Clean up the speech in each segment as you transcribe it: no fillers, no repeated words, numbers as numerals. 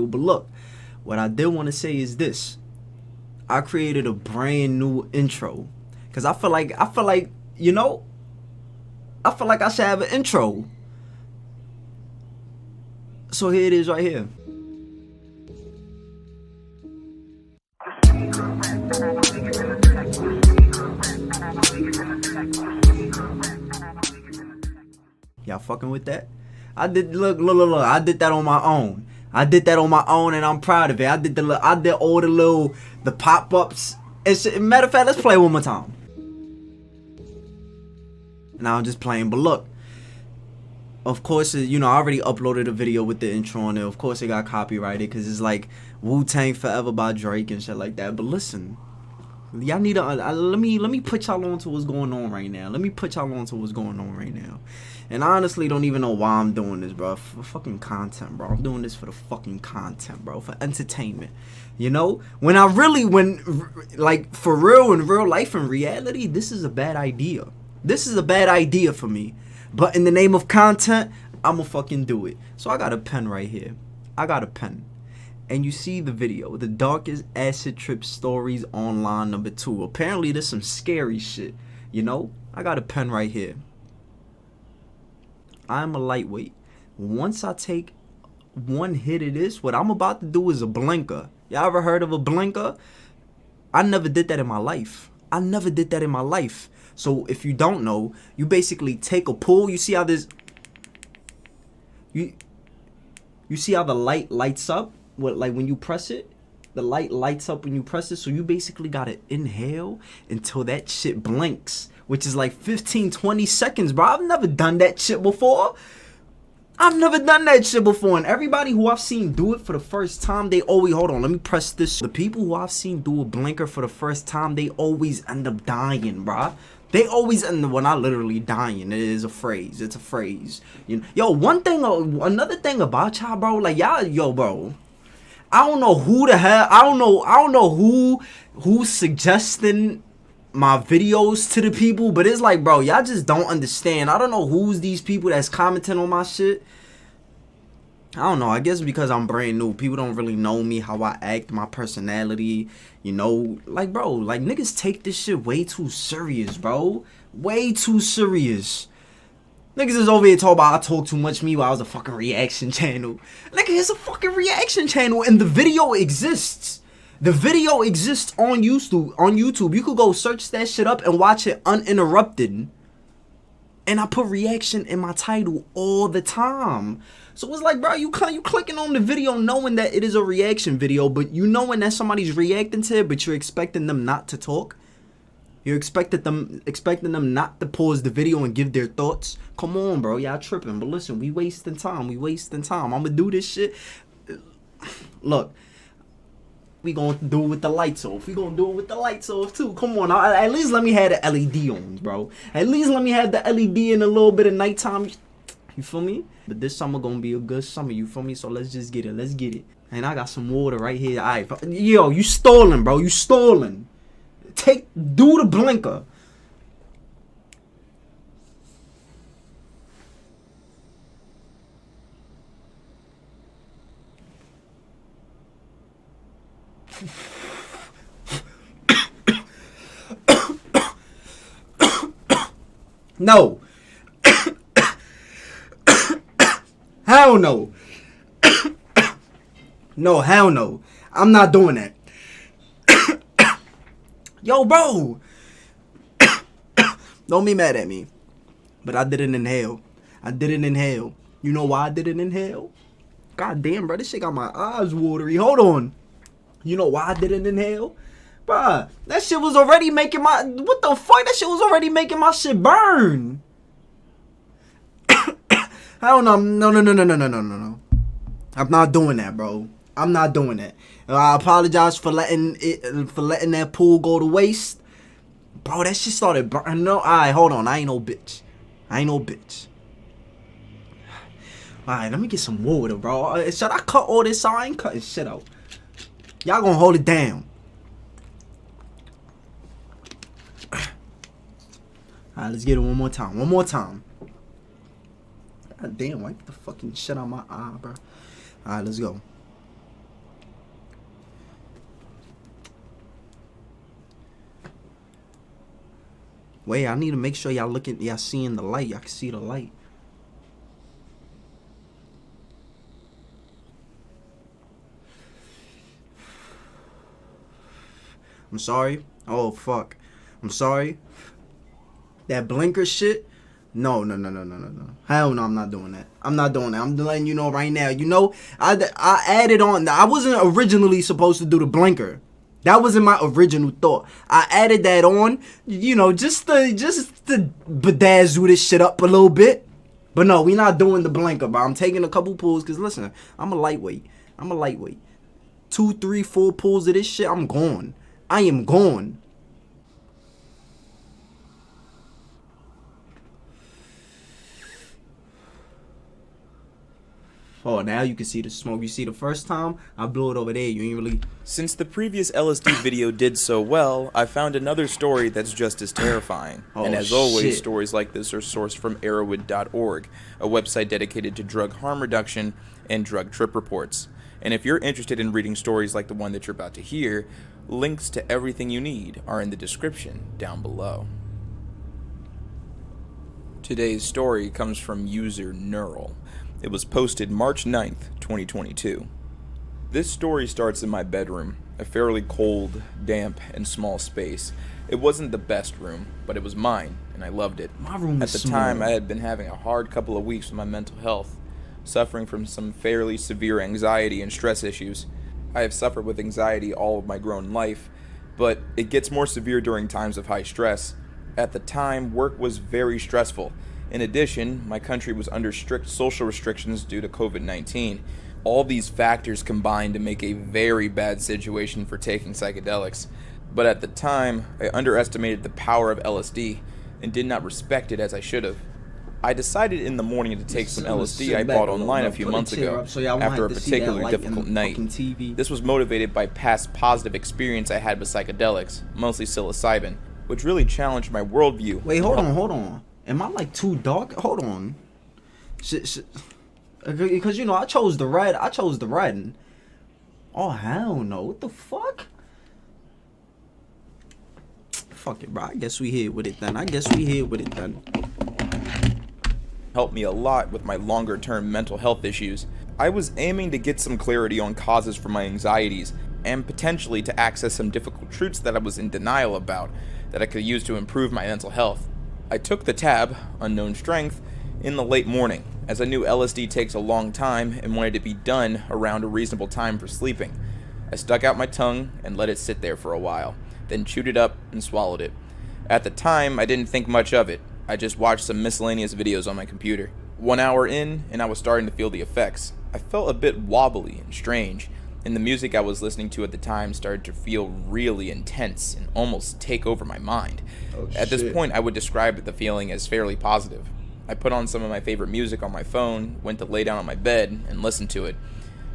video. But look, what I did want to say is this. I created a brand new intro. Cause I feel like, you know, I feel like I should have an intro. So here it is right here. Y'all fucking with that? I did look. I did that on my own. And I'm proud of it. I did all the pop-ups. Matter of fact, let's play one more time. Now I'm just playing, but look. Of course, you know, I already uploaded a video with the intro on it. Of course, it got copyrighted because it's like Wu-Tang Forever by Drake and shit like that. But listen, y'all need to let me put y'all on to what's going on right now. And I honestly don't even know why I'm doing this, bro. For fucking content, bro. I'm doing this for the fucking content, bro. For entertainment. You know? Like, for real, in real life, in reality, this is a bad idea. This is a bad idea for me. But in the name of content, I'ma fucking do it. So I got a pen right here. And you see the video. The Darkest Acid Trip Stories Online #2. Apparently, there's some scary shit. You know? I got a pen right here. I'm a lightweight. Once I take one hit of this, what I'm about to do is a blinker. Y'all ever heard of a blinker? I never did that in my life. So if you don't know, you basically take a pull. You see how this... You see how the light lights up? Like when you press it? The light lights up when you press it. So you basically gotta inhale until that shit blinks, which is like 15-20 seconds, bro. I've never done that shit before. And everybody who I've seen do it for the first time, they always... Hold on, let me press this. The people who I've seen do a blinker for the first time, they always end up dying, bro. They always end up... Well, not literally dying. It is a phrase. It's a phrase. You know? Yo, another thing about y'all, bro. Like, y'all, bro. I don't know who the hell... I don't know who's suggesting my videos to the people, but it's like, bro, y'all just don't understand. I don't know who's these people that's commenting on my shit. I don't know. I guess because I'm brand new, people don't really know me, how I act, my personality, you know. Like, bro, like, niggas take this shit way too serious, bro. Way too serious. Niggas is over here talking about I talk too much. Meanwhile, I was a fucking reaction channel. Nigga, it's a fucking reaction channel, and the video exists. The video exists on YouTube. You could go search that shit up and watch it uninterrupted. And I put reaction in my title all the time. So it's like, bro, you clicking on the video knowing that it is a reaction video, but you knowing that somebody's reacting to it, but you're expecting them not to talk. You're expecting them not to pause the video and give their thoughts. Come on, bro, y'all tripping. But listen, we wasting time. I'ma do this shit. Look. We gonna do it with the lights off. Too. Come on, at least let me have the LED on, bro. At least let me have the LED in a little bit of nighttime. You feel me? But this summer gonna be a good summer. You feel me? So let's just get it. And I got some water right here. All right, yo, you stalling, bro. You stalling. Do the blinker. No. Hell no. No, hell no. I'm not doing that. Yo, bro. Don't be mad at me. But I didn't inhale. You know why I didn't inhale? God damn, bro. This shit got my eyes watery. Hold on. You know why I didn't inhale? Bruh, that shit was already making my... What the fuck? That shit was already making my shit burn. I don't know. No. I'm not doing that, bro. I'm not doing that. I apologize for letting that pool go to waste. Bro, that shit started burning. No, alright, hold on. I ain't no bitch. Alright, let me get some water, bro. Should I cut all this out? I ain't cutting shit out. Y'all gonna hold it down. Alright, let's get it one more time. God damn, wipe the fucking shit out my eye, bro. Alright, let's go. Wait, I need to make sure y'all seeing the light. Y'all can see the light. I'm sorry. Oh, fuck. I'm sorry. That blinker shit. No. Hell no, I'm not doing that. I'm letting you know right now. You know, I added on. I wasn't originally supposed to do the blinker. That wasn't my original thought. I added that on, you know, just to bedazzle this shit up a little bit. But no, we not doing the blinker, bro. I'm taking a couple pulls, because listen, I'm a lightweight. 2, 3, 4 pulls of this shit, I'm gone. I am gone. Oh, now you can see the smoke. You see, the first time I blew it over there, you ain't really... Since the previous LSD video did so well, I found another story that's just as terrifying. And as always, stories like this are sourced from Erowid.org, a website dedicated to drug harm reduction and drug trip reports. And if you're interested in reading stories like the one that you're about to hear, links to everything you need are in the description down below. Today's story comes from user Neural. It was posted March 9th, 2022. This story starts in my bedroom, a fairly cold, damp, and small space. It wasn't the best room, but it was mine, and I loved it. My room is small. At the time, I had been having a hard couple of weeks with my mental health, suffering from some fairly severe anxiety and stress issues. I have suffered with anxiety all of my grown life, but it gets more severe during times of high stress. At the time, work was very stressful. In addition, my country was under strict social restrictions due to COVID-19. All these factors combined to make a very bad situation for taking psychedelics. But at the time, I underestimated the power of LSD and did not respect it as I should have. I decided in the morning to take some LSD I bought online a few months ago after a particularly difficult night. This was motivated by past positive experience I had with psychedelics, mostly psilocybin, which really challenged my worldview. Wait, hold on. Am I like too dark? Hold on. Because, you know, I chose the red. Oh, hell no. What the fuck? Fuck it, bro. I guess we here with it then. Helped me a lot with my longer term mental health issues. I was aiming to get some clarity on causes for my anxieties and potentially to access some difficult truths that I was in denial about that I could use to improve my mental health. I took the tab, Unknown Strength, in the late morning, as I knew LSD takes a long time and wanted to be done around a reasonable time for sleeping. I stuck out my tongue and let it sit there for a while, then chewed it up and swallowed it. At the time, I didn't think much of it. I just watched some miscellaneous videos on my computer. 1 hour in, and I was starting to feel the effects. I felt a bit wobbly and strange, and the music I was listening to at the time started to feel really intense and almost take over my mind. At this point, I would describe the feeling as fairly positive. I put on some of my favorite music on my phone, went to lay down on my bed, and listened to it.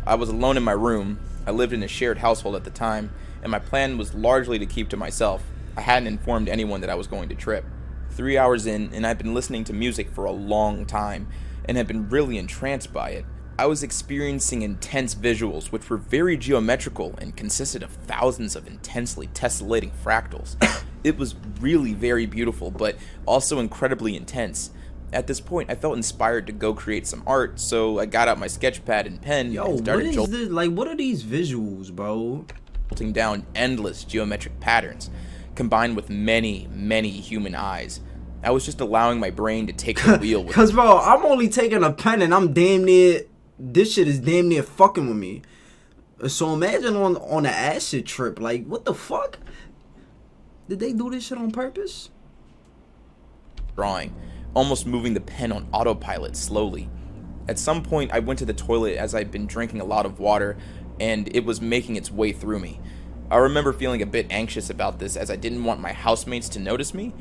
I was alone in my room. I lived in a shared household at the time, and my plan was largely to keep to myself. I hadn't informed anyone that I was going to trip. 3 hours in, and I'd been listening to music for a long time, and had been really entranced by it. I was experiencing intense visuals, which were very geometrical and consisted of thousands of intensely tessellating fractals. It was really very beautiful, but also incredibly intense. At this point, I felt inspired to go create some art, so I got out my sketch pad and pen and started what are these visuals, bro? Jolting down endless geometric patterns, combined with many, many human eyes. I was just allowing my brain to take the wheel with Cause bro, I'm only taking a pen and I'm damn near, this shit is damn near fucking with me. So imagine on an acid trip, like what the fuck? Did they do this shit on purpose? Drawing, almost moving the pen on autopilot slowly. At some point I went to the toilet as I'd been drinking a lot of water and it was making its way through me. I remember feeling a bit anxious about this as I didn't want my housemates to notice me,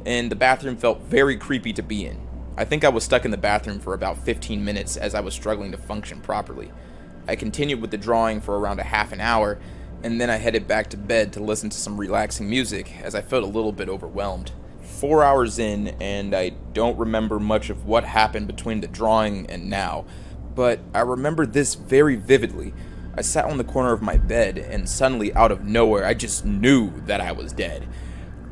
and the bathroom felt very creepy to be in. I think I was stuck in the bathroom for about 15 minutes as I was struggling to function properly. I continued with the drawing for around a half an hour, and then I headed back to bed to listen to some relaxing music as I felt a little bit overwhelmed. 4 hours in, and I don't remember much of what happened between the drawing and now, but I remember this very vividly. I sat on the corner of my bed, and suddenly out of nowhere I just knew that I was dead.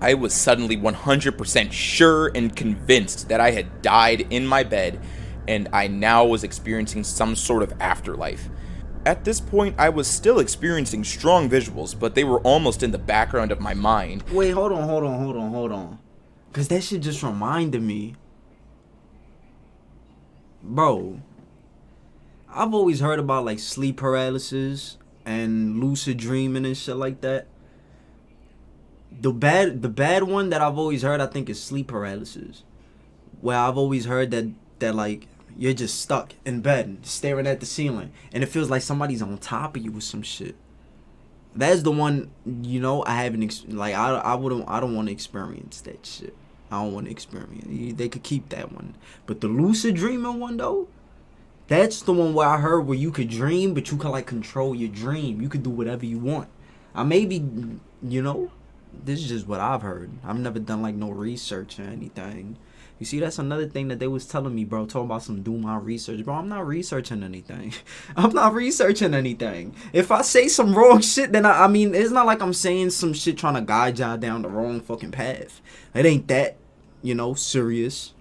I was suddenly 100% sure and convinced that I had died in my bed, and I now was experiencing some sort of afterlife. At this point, I was still experiencing strong visuals, but they were almost in the background of my mind. Wait, hold on. Because that shit just reminded me. Bro, I've always heard about like sleep paralysis and lucid dreaming and shit like that. The bad one that I've always heard, I think, is sleep paralysis. Where I've always heard that like you're just stuck in bed staring at the ceiling and it feels like somebody's on top of you with some shit. That's the one, you know, I haven't I don't want to experience that shit. I don't want to experience. They could keep that one. But the lucid dreaming one though, that's the one where I heard where you could dream, but you could like control your dream. You could do whatever you want. I maybe, you know, this is just what I've heard. I've never done like no research or anything. You see, that's another thing that they was telling me, bro. Talking about some do my research. Bro, I'm not researching anything. I'm not researching anything. If I say some wrong shit, then I mean, it's not like I'm saying some shit trying to guide y'all down the wrong fucking path. It ain't that, you know, serious.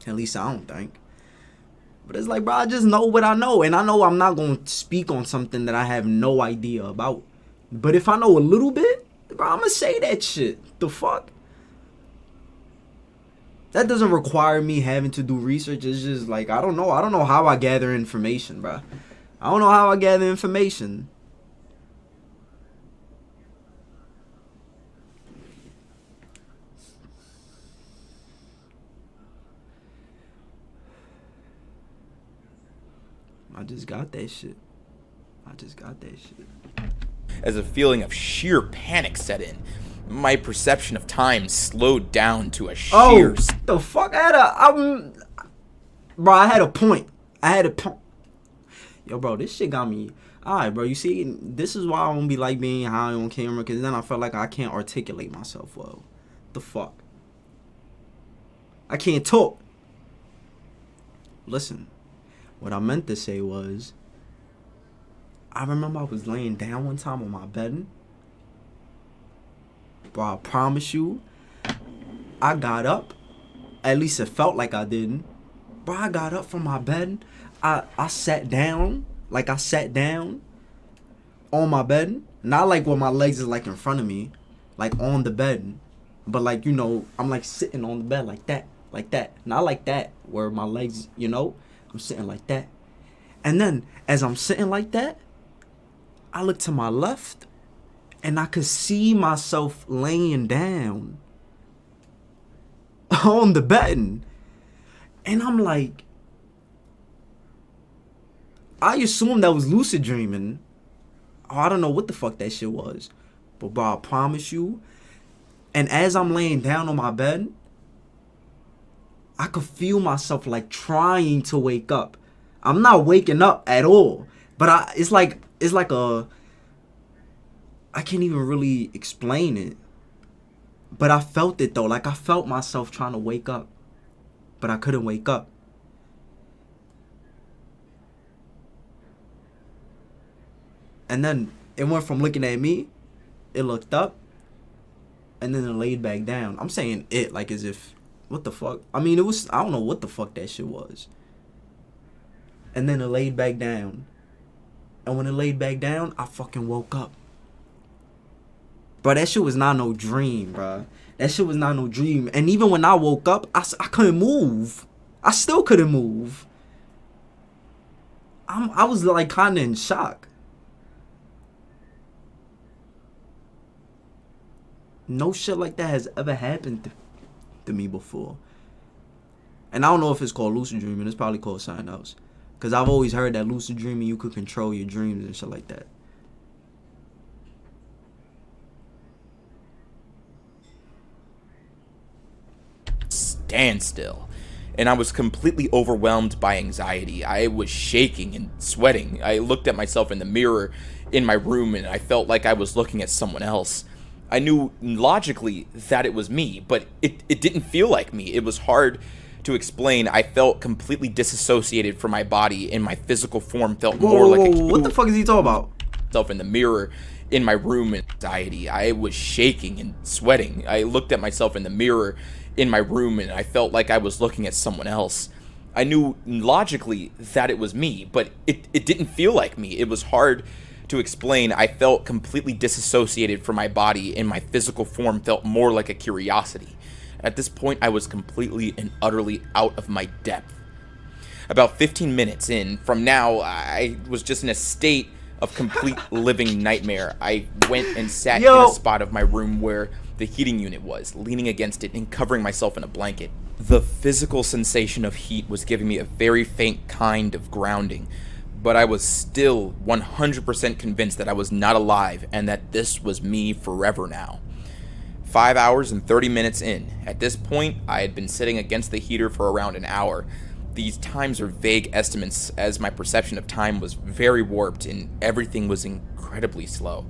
At least I don't think. But it's like, bro, I just know what I know. And I know I'm not going to speak on something that I have no idea about. But if I know a little bit, bro, I'm going to say that shit. The fuck? That doesn't require me having to do research. It's just like, I don't know. I don't know how I gather information, bro. I don't know how I gather information. I just got that shit. As a feeling of sheer panic set in, my perception of time slowed down to a sheer... The fuck? I had a point. Yo, bro, this shit got me... Alright, bro, you see, this is why I don't be like being high on camera, because then I felt like I can't articulate myself well. The fuck? I can't talk. Listen, what I meant to say was, I remember I was laying down one time on my bed. Bro, I promise you, I got up. At least it felt like I didn't. Bro, I got up from my bed. I sat down. Like, I sat down on my bed. Not like where my legs is like in front of me. Like on the bed. But like, you know, I'm like sitting on the bed like that. Like that. Not like that where my legs, you know. I'm sitting like that. And then, as I'm sitting like that, I look to my left. And I could see myself laying down on the bed. And I'm like, I assumed that was lucid dreaming. Oh, I don't know what the fuck that shit was. But bro, I promise you. And as I'm laying down on my bed, I could feel myself like trying to wake up. I'm not waking up at all. But it's like a... I can't even really explain it. But I felt it though. Like I felt myself trying to wake up. But I couldn't wake up. And then it went from looking at me, it looked up, and then it laid back down. I'm saying it like as if, what the fuck? I mean, it was, I don't know what the fuck that shit was. And then it laid back down. And when it laid back down, I fucking woke up. Bro, that shit was not no dream, bro. That shit was not no dream. And even when I woke up, I couldn't move. I still couldn't move. I was like kind of in shock. No shit like that has ever happened to me before. And I don't know if it's called lucid dreaming. It's probably called something else. Because I've always heard that lucid dreaming, you could control your dreams and shit like that. Standstill, and I was completely overwhelmed by anxiety. I was shaking and sweating. I looked at myself in the mirror in my room and I felt like I was looking at someone else. I knew logically that it was me, but it didn't feel like me. It was hard to explain. I felt completely disassociated from my body, and my physical form felt more like a... What the fuck is he talking about? ...self in the mirror in my room in anxiety. I was shaking and sweating. I looked at myself in the mirror in my room and I felt like I was looking at someone else. I knew logically that it was me, but it didn't feel like me. It was hard to explain. I felt completely disassociated from my body, and my physical form felt more like a curiosity. At this point, I was completely and utterly out of my depth. About 15 minutes in from now, I was just in a state of complete living nightmare. I went and sat in a spot of my room where the heating unit was, leaning against it and covering myself in a blanket. The physical sensation of heat was giving me a very faint kind of grounding, but I was still 100% convinced that I was not alive and that this was me forever now. 5 hours and 30 minutes in. At this point, I had been sitting against the heater for around an hour. These times are vague estimates, as my perception of time was very warped and everything was incredibly slow.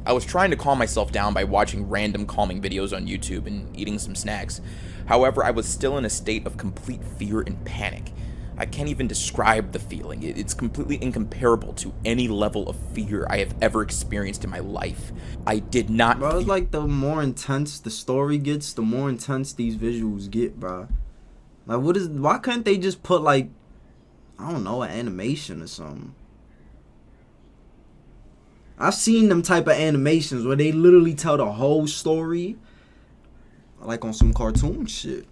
I was trying to calm myself down by watching random calming videos on YouTube and eating some snacks. However, I was still in a state of complete fear and panic. I can't even describe the feeling. It's completely incomparable to any level of fear I have ever experienced in my life. I did not... Bro, it's like the more intense the story gets, the more intense these visuals get, bro. Like, why couldn't they just put, like, I don't know, an animation or something? I've seen them type of animations where they literally tell the whole story, like on some cartoon shit.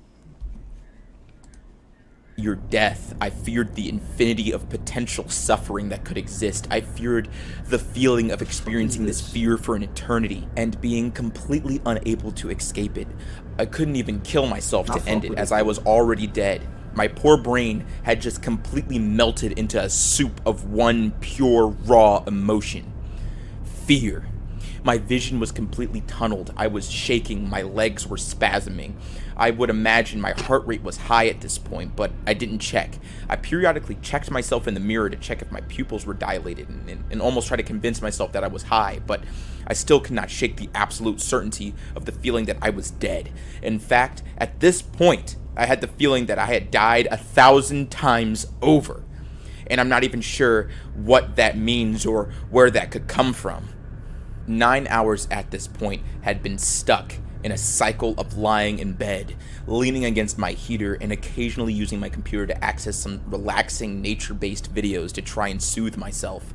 Your death. I feared the infinity of potential suffering that could exist. I feared the feeling of experiencing this fear for an eternity and being completely unable to escape it. I couldn't even kill myself to end it, as I was already dead. My poor brain had just completely melted into a soup of one pure, raw emotion. Fear. My vision was completely tunneled. I was shaking. My legs were spasming. I would imagine my heart rate was high at this point, but I didn't check. I periodically checked myself in the mirror to check if my pupils were dilated and almost tried to convince myself that I was high, but I still could not shake the absolute certainty of the feeling that I was dead. In fact, at this point, I had the feeling that I had died 1,000 times over, and I'm not even sure what that means or where that could come from. 9 hours at this point had been stuck in a cycle of lying in bed, leaning against my heater, and occasionally using my computer to access some relaxing nature-based videos to try and soothe myself.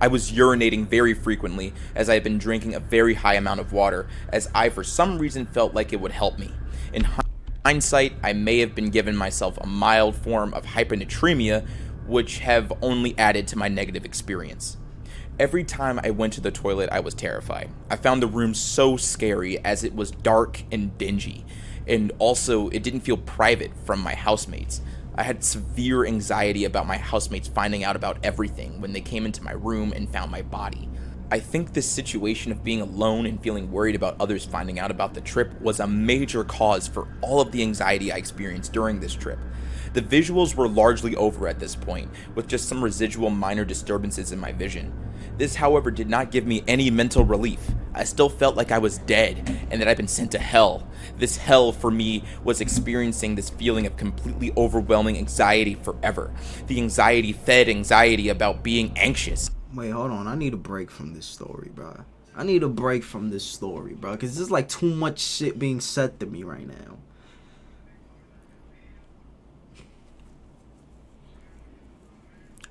I was urinating very frequently, as I had been drinking a very high amount of water, as I for some reason felt like it would help me. In hindsight, I may have been giving myself a mild form of hyponatremia, which have only added to my negative experience. Every time I went to the toilet, I was terrified. I found the room so scary as it was dark and dingy, and also it didn't feel private from my housemates. I had severe anxiety about my housemates finding out about everything when they came into my room and found my body. I think this situation of being alone and feeling worried about others finding out about the trip was a major cause for all of the anxiety I experienced during this trip. The visuals were largely over at this point, with just some residual minor disturbances in my vision. This, however, did not give me any mental relief. I still felt like I was dead and that I'd been sent to hell. This hell for me was experiencing this feeling of completely overwhelming anxiety forever. The anxiety fed anxiety about being anxious. Wait, hold on. I need a break from this story, bro. I need a break from this story, bro, because there's like too much shit being said to me right now.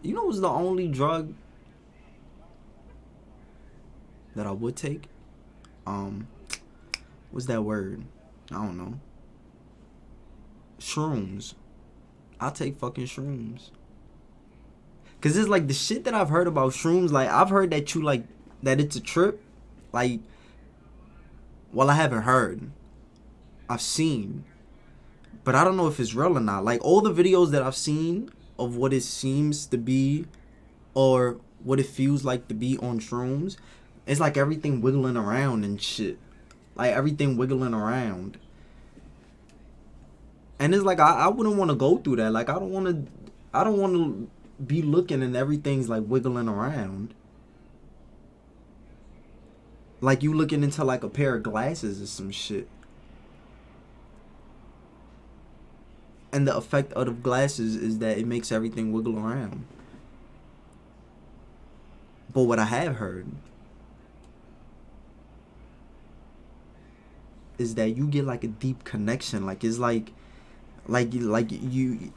You know what's the only drug that I would take? What's that word? I don't know. Shrooms. I'll take fucking shrooms. Cause it's like the shit that I've heard about shrooms, like I've heard that that it's a trip. Like, well, I haven't heard. I've seen. But I don't know if it's real or not. Like all the videos that I've seen of what it seems to be or what it feels like to be on shrooms, it's like everything wiggling around and shit. Like everything wiggling around. And it's like I wouldn't want to go through that. Like I don't want to be looking and everything's like wiggling around. Like you looking into like a pair of glasses or some shit. And the effect of the glasses is that it makes everything wiggle around. But what I have heard is that you get like a deep connection. Like it's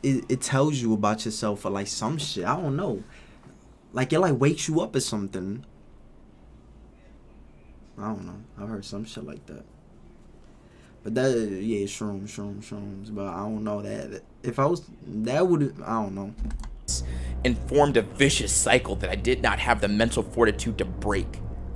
it tells you about yourself or like some shit. I don't know. Like it like wakes you up or something. I don't know. I've heard some shit like that. But that, yeah, shrooms. But I don't know that. If I was, that would, I don't know. And formed a vicious cycle that I did not have the mental fortitude to break.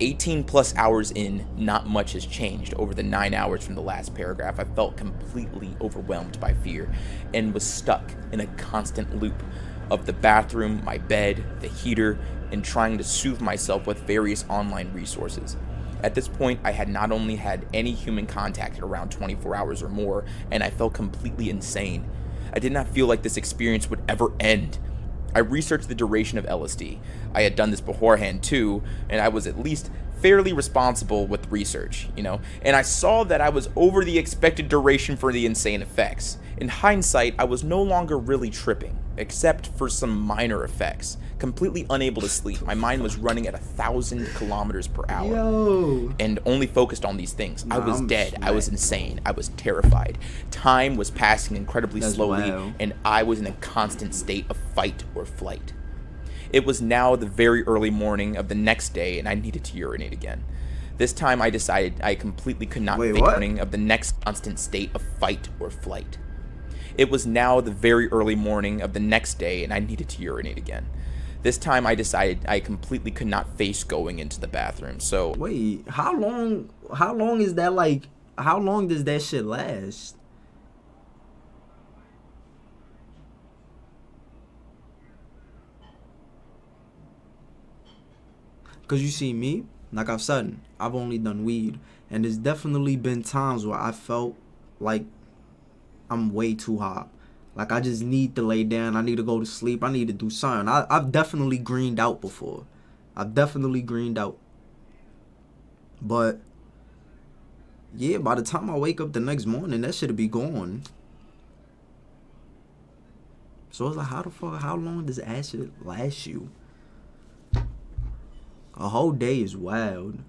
18 plus hours in, not much has changed over the 9 hours from the last paragraph. I felt completely overwhelmed by fear and was stuck in a constant loop of the bathroom, my bed, the heater, and trying to soothe myself with various online resources. At this point, I had not only had any human contact in around 24 hours or more, and I felt completely insane. I did not feel like this experience would ever end. I researched the duration of LSD. I had done this beforehand too, and I was at least fairly responsible with research, and I saw that I was over the expected duration for the insane effects. In hindsight, I was no longer really tripping, except for some minor effects. Completely unable to sleep. My mind was running at 1,000 kilometers per hour. Yo. And only focused on these things. I was dead. Smacked. I was insane. I was terrified. Time was passing incredibly slowly, wild. and I was in a constant state of fight or flight. It was now the very early morning of the next day, and I needed to urinate again. This time I decided I completely could not fake morning of the next constant state of fight or flight. It was now the very early morning of the next day, and I needed to urinate again. This time I decided I completely could not face going into the bathroom, so... Wait, how long is that, like, how long does that shit last? Because you see me, like I've said, I've only done weed. And there's definitely been times where I felt like I'm way too hot. Like I just need to lay down. I need to go to sleep. I need to do something. I've definitely greened out before. I've definitely greened out. But, yeah, by the time I wake up the next morning, that shit'll be gone. So it's like, how long does acid last you? A whole day is wild.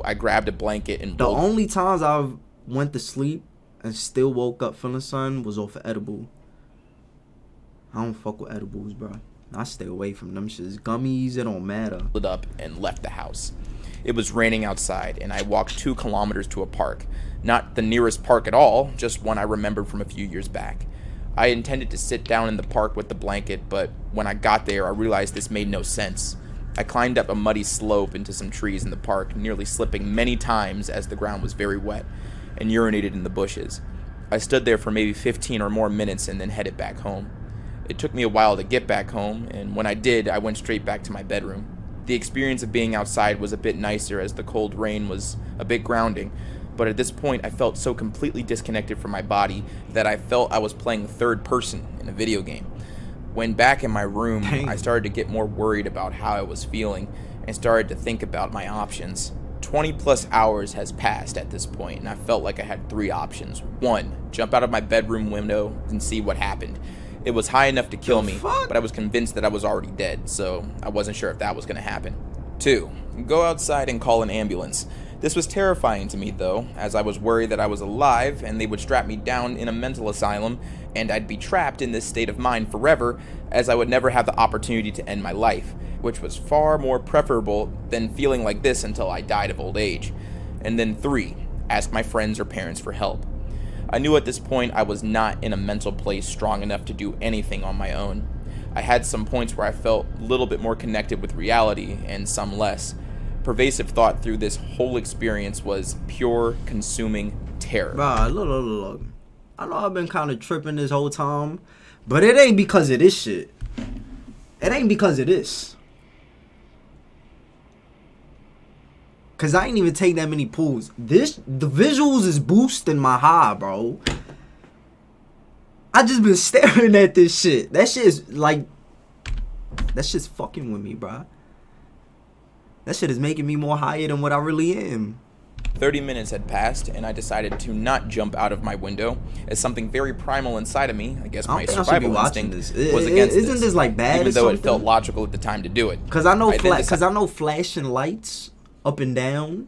I grabbed a blanket and... The only times I've went to sleep and still woke up feeling something was off of edible. I don't fuck with edibles, bro. I stay away from them shits. Gummies, it don't matter. Lit up and left the house. It was raining outside, and I walked 2 kilometers to a park. Not the nearest park at all, just one I remembered from a few years back. I intended to sit down in the park with the blanket, but when I got there, I realized this made no sense. I climbed up a muddy slope into some trees in the park, nearly slipping many times as the ground was very wet, and urinated in the bushes. I stood there for maybe 15 or more minutes and then headed back home. It took me a while to get back home, and when I did, I went straight back to my bedroom. The experience of being outside was a bit nicer as the cold rain was a bit grounding, but at this point I felt so completely disconnected from my body that I felt I was playing third person in a video game. When back in my room, Dang. I started to get more worried about how I was feeling and started to think about my options. 20 plus hours has passed at this point, and I felt like I had 3 options. 1, jump out of my bedroom window and see what happened. It was high enough to kill me, but I was convinced that I was already dead, so I wasn't sure if that was going to happen. 2, go outside and call an ambulance. This was terrifying to me, though, as I was worried that I was alive and they would strap me down in a mental asylum, and I'd be trapped in this state of mind forever, as I would never have the opportunity to end my life, which was far more preferable than feeling like this until I died of old age. And then 3, ask my friends or parents for help. I knew at this point I was not in a mental place strong enough to do anything on my own. I had some points where I felt a little bit more connected with reality and some less. Pervasive thought through this whole experience was pure consuming terror. Bruh, look. I know I've been kind of tripping this whole time, but it ain't because of this shit. It ain't because of this. Cause I ain't even take that many pulls. The visuals is boosting my high, bro. I just been staring at this shit. That shit's fucking with me, bro. That shit is making me more higher than what I really am. 30 minutes had passed, and I decided to not jump out of my window, as something very primal inside of me, I guess my survival instinct, was against Isn't this like bad even or though something? it felt logical at the time to do it. Cause I know flashing lights up and down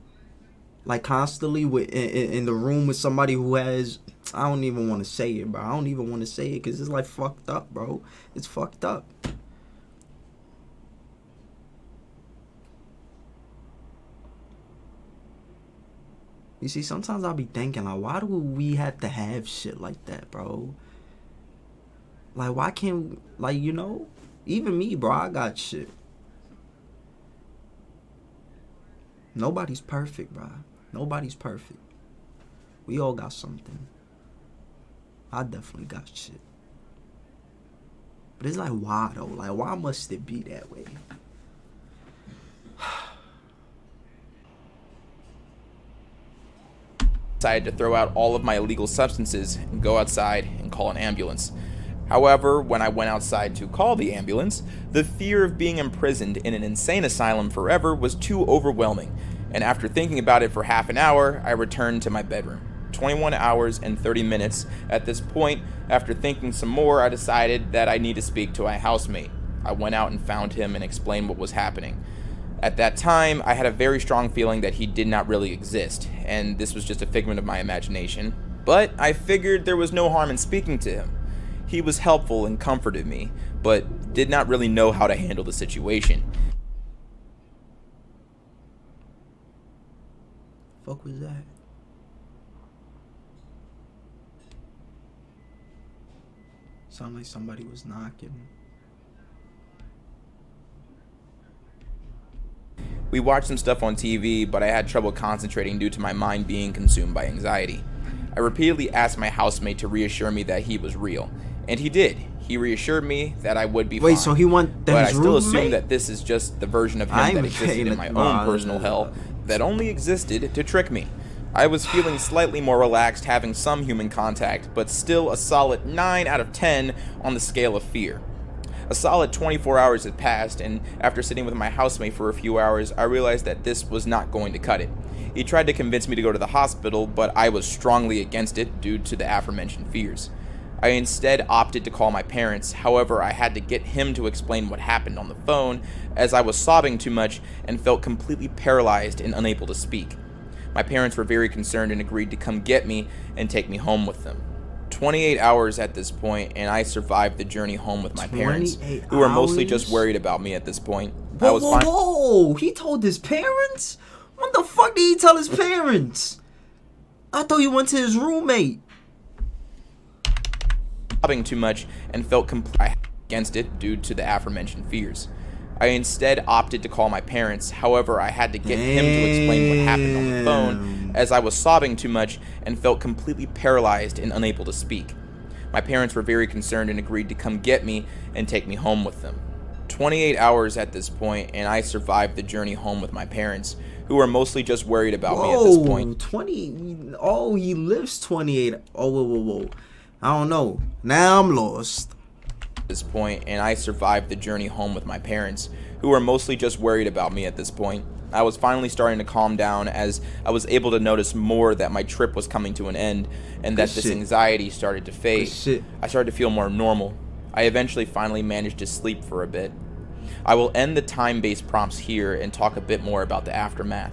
like constantly in the room with somebody who has, I don't even want to say it, bro. I don't even want to say it because it's like fucked up, bro. It's fucked up. You see, sometimes I'll be thinking, like, why do we have to have shit like that, bro? Like, why can't, like, you know, even me, bro, I got shit. Nobody's perfect, bro. Nobody's perfect. We all got something. I definitely got shit. But it's like, why, though? Like, why must it be that way? Decided to throw out all of my illegal substances and go outside and call an ambulance. However, when I went outside to call the ambulance, the fear of being imprisoned in an insane asylum forever was too overwhelming, and after thinking about it for half an hour, I returned to my bedroom. 21 hours and 30 minutes. At this point, after thinking some more, I decided that I need to speak to my housemate. I went out and found him and explained what was happening. At that time, I had a very strong feeling that he did not really exist, and this was just a figment of my imagination. But I figured there was no harm in speaking to him. He was helpful and comforted me, but did not really know how to handle the situation. Fuck was that? Sound like somebody was knocking. We watched some stuff on TV, but I had trouble concentrating due to my mind being consumed by anxiety. I repeatedly asked my housemate to reassure me that he was real, and he did. He reassured me that I would be fine. Wait, so he want but I his still roommate? assume that this is just the version of him that existed in my own personal hell that only existed to trick me. I was feeling slightly more relaxed having some human contact, but still a solid 9 out of 10 on the scale of fear. A solid 24 hours had passed, and after sitting with my housemate for a few hours, I realized that this was not going to cut it. He tried to convince me to go to the hospital, but I was strongly against it due to the aforementioned fears. I instead opted to call my parents. However, I had to get him to explain what happened on the phone, as I was sobbing too much and felt completely paralyzed and unable to speak. My parents were very concerned and agreed to come get me and take me home with them. 28 hours at this point, and I survived the journey home with my parents, who were mostly just worried about me at this point. Whoa, he told his parents? What the fuck did he tell his parents? I thought he went to his roommate. Sobbing too much and felt completely against it due to the aforementioned fears. I instead opted to call my parents. However, I had to get him to explain what happened on the phone, as I was sobbing too much and felt completely paralyzed and unable to speak. My parents were very concerned and agreed to come get me and take me home with them. 28 hours at this point, and I survived the journey home with my parents, who were mostly just worried about me at this point. 20. Oh, he lives 28. Oh, whoa. I don't know. Now I'm lost. This point, and I survived the journey home with my parents, who were mostly just worried about me at this point. I was finally starting to calm down as I was able to notice more that my trip was coming to an end and that this anxiety started to fade. I started to feel more normal. I eventually finally managed to sleep for a bit. I will end the time-based prompts here and talk a bit more about the aftermath.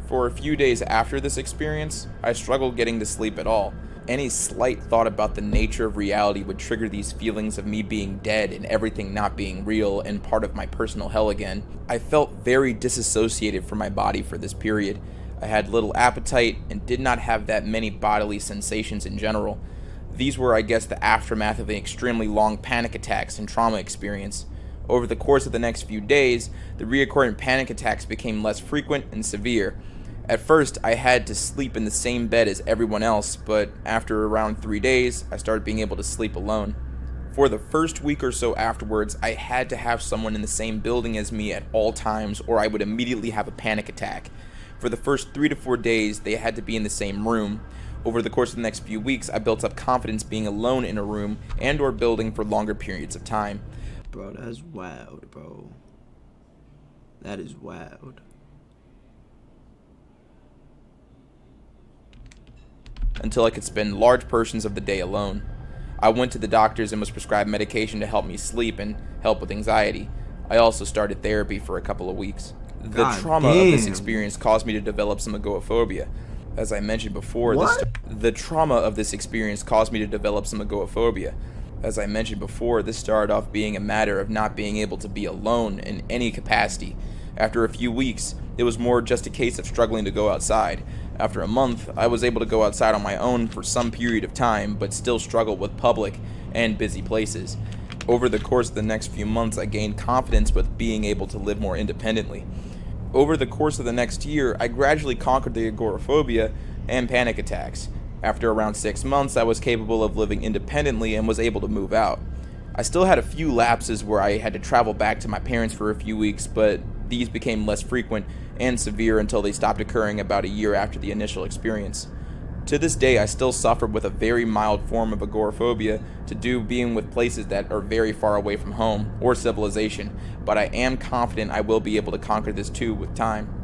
For a few days after this experience, I struggled getting to sleep at all. Any slight thought about the nature of reality would trigger these feelings of me being dead and everything not being real and part of my personal hell again. I felt very disassociated from my body for this period. I had little appetite and did not have that many bodily sensations in general. These were, I guess, the aftermath of an extremely long panic attacks and trauma experience. Over the course of the next few days, the recurrent panic attacks became less frequent and severe. At first, I had to sleep in the same bed as everyone else, but after around 3 days, I started being able to sleep alone. For the first week or so afterwards, I had to have someone in the same building as me at all times, or I would immediately have a panic attack. For the first 3 to 4 days, they had to be in the same room. Over the course of the next few weeks, I built up confidence being alone in a room and or building for longer periods of time. Bro, that's wild, bro. That is wild. Until I could spend large portions of the day alone. I went to the doctors and was prescribed medication to help me sleep and help with anxiety. I also started therapy for a couple of weeks. The God trauma of this damn. experience caused me to develop some agoraphobia. As I mentioned before, What? the trauma of this experience caused me to develop some agoraphobia. As I mentioned before, this started off being a matter of not being able to be alone in any capacity. After a few weeks, it was more just a case of struggling to go outside. After a month, I was able to go outside on my own for some period of time, but still struggled with public and busy places. Over the course of the next few months, I gained confidence with being able to live more independently. Over the course of the next year, I gradually conquered the agoraphobia and panic attacks. After around 6 months, I was capable of living independently and was able to move out. I still had a few lapses where I had to travel back to my parents for a few weeks, but these became less frequent and severe until they stopped occurring about a year after the initial experience. To this day, I still suffer with a very mild form of agoraphobia to do being with places that are very far away from home or civilization, but I am confident I will be able to conquer this too with time.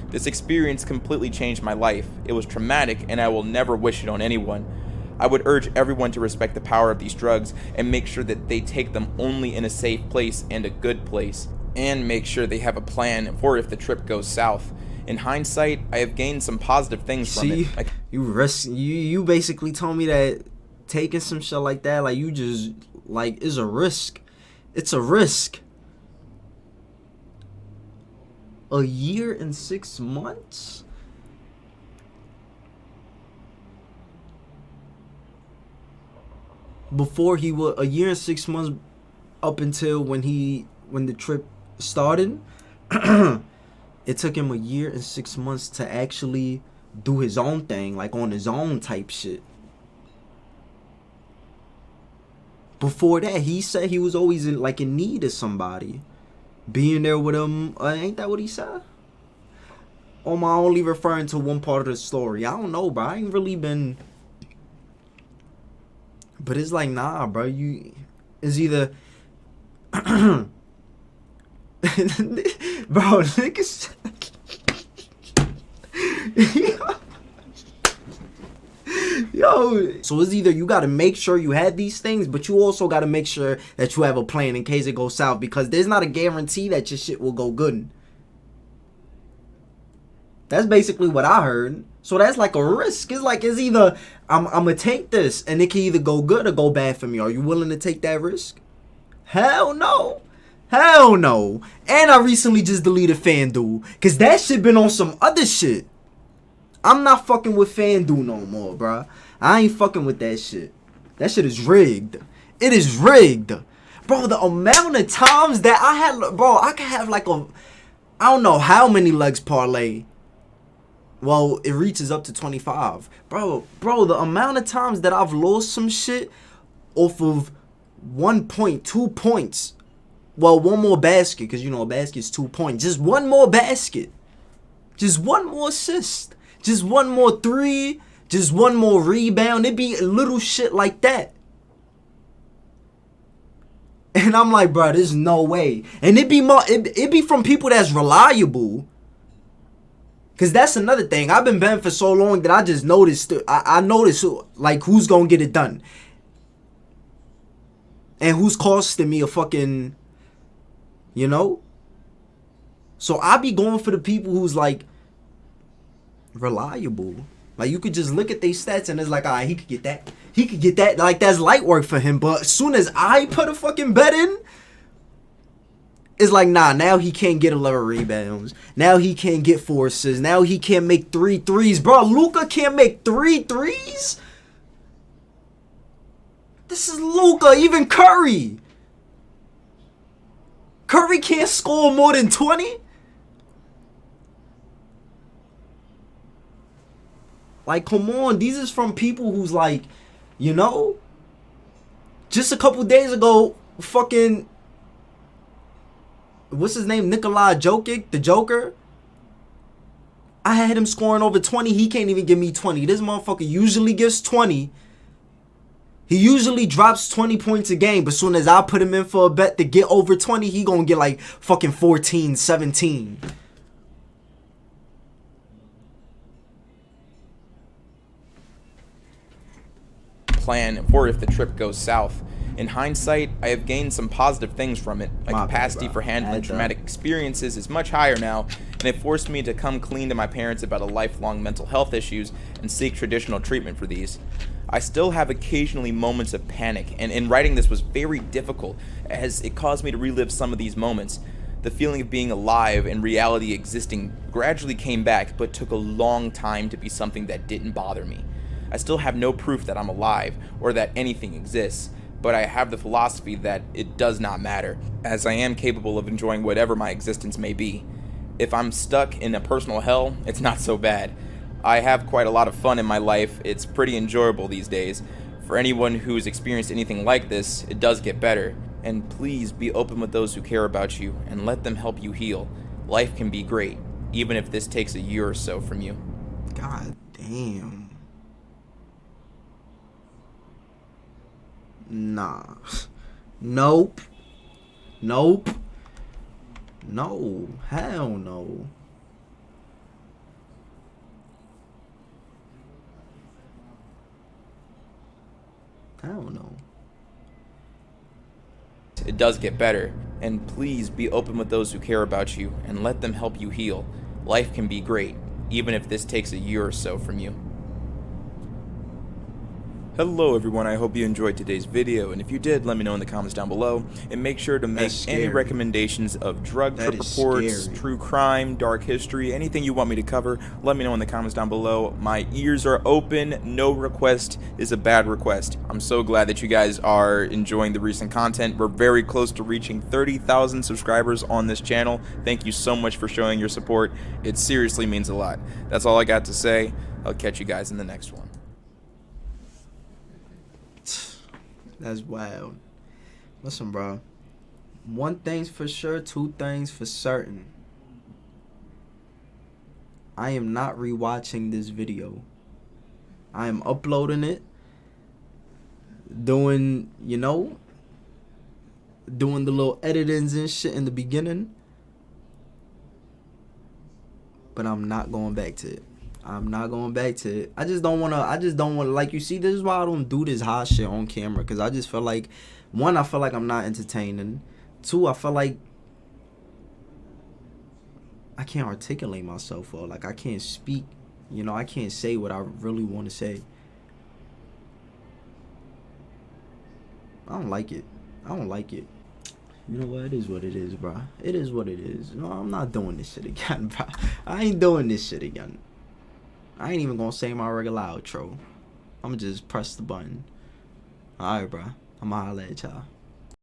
This experience completely changed my life. It was traumatic and I will never wish it on anyone. I would urge everyone to respect the power of these drugs and make sure that they take them only in a safe place and a good place, and make sure they have a plan for if the trip goes south. In hindsight, I have gained some positive things from it. You basically told me that taking some shit like that, like you just like is a risk. It's a risk. A year and 6 months? Before he was a year and 6 months up until when the trip started. It took him a year and 6 months to actually do his own thing, like on his own type shit. Before that, he said he was always in need of somebody being there with him. Ain't that what he said? Or am I only referring to one part of the story? I don't know, bro. I ain't really been. But it's like, nah, bro. It's either. Bro, niggas. Yo, so it's either you gotta make sure you had these things, but you also gotta make sure that you have a plan in case it goes south, because there's not a guarantee that your shit will go good. That's basically what I heard. So that's like a risk. It's either I'm gonna take this and it can either go good or go bad for me. Are you willing to take that risk? Hell no. Hell no. And I recently just deleted FanDuel, because that shit been on some other shit. I'm not fucking with FanDuel no more, bruh. I ain't fucking with that shit. That shit is rigged. It is rigged. Bro, the amount of times that I had, bro, I could have like I don't know how many legs parlay. Well, it reaches up to 25. Bro, the amount of times that I've lost some shit off of 1 point, 2 points. Well, one more basket, because you know a basket's 2 points. Just one more basket. Just one more assist. Just one more three. Just one more rebound. It be little shit like that. And I'm like, bro, there's no way. And it be from people that's reliable. Because that's another thing. I've been betting for so long that I just noticed. I noticed like who's going to get it done. And who's costing me a fucking, you know? So I be going for the people who's like reliable. Like you could just look at their stats and it's like, all right, he could get that. He could get that. Like that's light work for him. But as soon as I put a fucking bet in, it's like, nah, now he can't get 11 rebounds. Now he can't get 4 assists. Now he can't make 3 threes. Bro, Luka can't make 3 threes? This is Luka, even Curry. Curry can't score more than 20? Like, come on. These is from people who's like, you know? Just a couple days ago, fucking... What's his name? Nikola Jokic, the Joker. I had him scoring over 20. He can't even give me 20. This motherfucker usually gives 20. He usually drops 20 points a game. But as soon as I put him in for a bet to get over 20, he gonna get like fucking 14, 17. Plan for if the trip goes south. In hindsight, I have gained some positive things from it. My capacity for handling traumatic experiences is much higher now, and it forced me to come clean to my parents about a lifelong mental health issues and seek traditional treatment for these. I still have occasionally moments of panic, and in writing this was very difficult as it caused me to relive some of these moments. The feeling of being alive and reality existing gradually came back, but took a long time to be something that didn't bother me. I still have no proof that I'm alive or that anything exists, but I have the philosophy that it does not matter, as I am capable of enjoying whatever my existence may be. If I'm stuck in a personal hell, it's not so bad. I have quite a lot of fun in my life. It's pretty enjoyable these days. For anyone who's experienced anything like this, it does get better. And please be open with those who care about you and let them help you heal. Life can be great, even if this takes a year or so from you. God damn. Nah. Nope. Nope. No. Hell no. Hell no. It does get better, and please be open with those who care about you and let them help you heal. Life can be great, even if this takes a year or so from you. Hello everyone, I hope you enjoyed today's video, and if you did, let me know in the comments down below, and make sure to make any recommendations of drug trip reports, true crime, dark history, anything you want me to cover, let me know in the comments down below. My ears are open, no request is a bad request. I'm so glad that you guys are enjoying the recent content. We're very close to reaching 30,000 subscribers on this channel. Thank you so much for showing your support. It seriously means a lot. That's all I got to say. I'll catch you guys in the next one. That's wild. Listen, bro. One thing's for sure, two things for certain. I am not rewatching this video. I am uploading it. Doing, doing the little editings and shit in the beginning. But I'm not going back to it. I'm not going back to it. I just don't want to, like, you see, this is why I don't do this hot shit on camera. Because I just feel like, one, I feel like I'm not entertaining. Two, I feel like I can't articulate myself, or like I can't speak. I can't say what I really want to say. I don't like it. I don't like it. You know what? It is what it is, bro. It is what it is. No, I'm not doing this shit again, bro. I ain't doing this shit again. I ain't even gonna say my regular outro. I'ma just press the button. Alright, bro. I'ma holla at y'all.